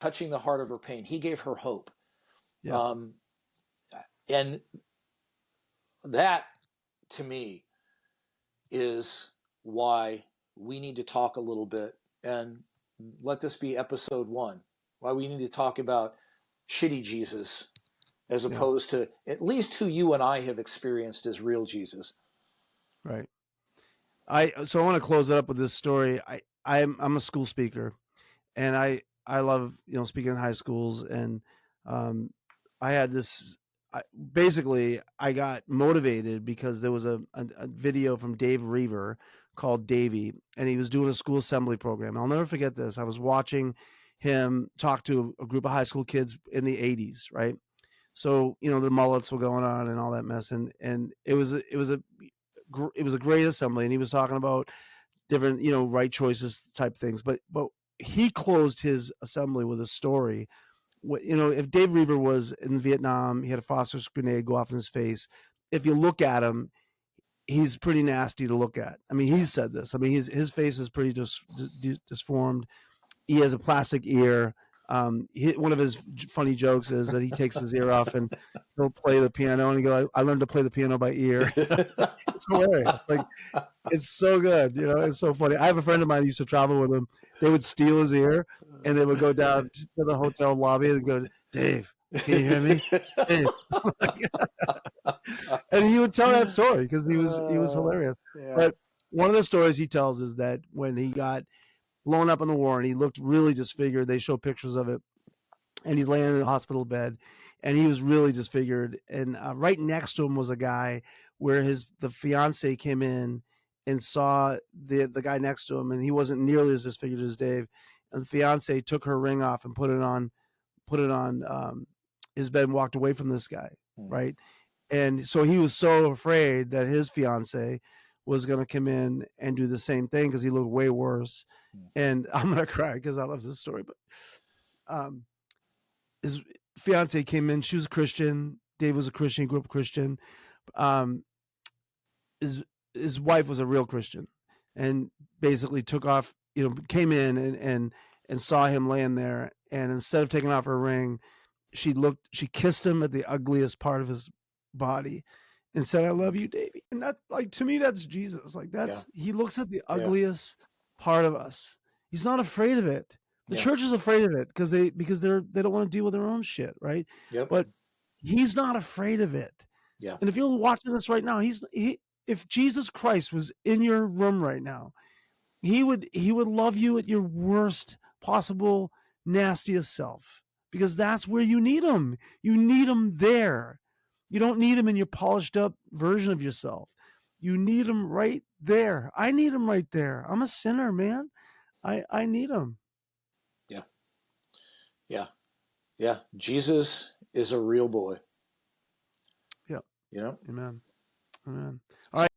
touching the heart of her pain. He gave her hope. Yeah. And that, to me, is why we need to talk a little bit, and let this be episode 1, why we need to talk about shitty Jesus as opposed to at least who you and I have experienced as real Jesus. Right. So I want to close it up with this story. I'm a school speaker, and I love speaking in high schools, and I had this. Basically, I got motivated because there was a video from Dave Reaver called Davey, and he was doing a school assembly program. I'll never forget this. I was watching him talk to a group of high school kids in the 80s, right? So the mullets were going on and all that mess, and it was a great assembly, and he was talking about different right choices type things, but he closed his assembly with a story. If Dave Reaver was in Vietnam, he had a phosphorus grenade go off in his face. If you look at him, he's pretty nasty to look at. I mean, he's said this. I mean, his face is pretty disformed. He has a plastic ear. One of his funny jokes is that he takes his ear off and he'll play the piano, and he goes, I learned to play the piano by ear. It's hilarious. Like, it's so good. It's so funny. I have a friend of mine who used to travel with him. They would steal his ear, and they would go down to the hotel lobby and go, Dave, can you hear me? Dave. And he would tell that story because he was hilarious. Yeah. But one of the stories he tells is that when he got blown up in the war and he looked really disfigured, they show pictures of it, and he's laying in the hospital bed, and he was really disfigured. And right next to him was a guy where the fiance came in and saw the guy next to him, and he wasn't nearly as disfigured as Dave. And the fiance took her ring off and put it on his bed and walked away from this guy, right? And so he was so afraid that his fiance was going to come in and do the same thing because he looked way worse. And I'm going to cry because I love this story. But his fiance came in. She was a Christian. Dave was a Christian. He grew up Christian. His wife was a real Christian, and basically took off, came in and saw him laying there. And instead of taking off her ring, she kissed him at the ugliest part of his body and said, I love you, Davey. And that, like, to me, that's Jesus. Like, he looks at the ugliest part of us. He's not afraid of it. The church is afraid of it because they don't want to deal with their own shit, right? Yep. But he's not afraid of it. Yeah. And if you're watching this right now, if Jesus Christ was in your room right now, he would love you at your worst possible, nastiest self, because that's where you need him. You need him there. You don't need him in your polished up version of yourself. You need him right there. I need him right there. I'm a sinner, man. I need him. Yeah. Yeah. Yeah. Jesus is a real boy. Yeah. You know? Amen. Amen. All right.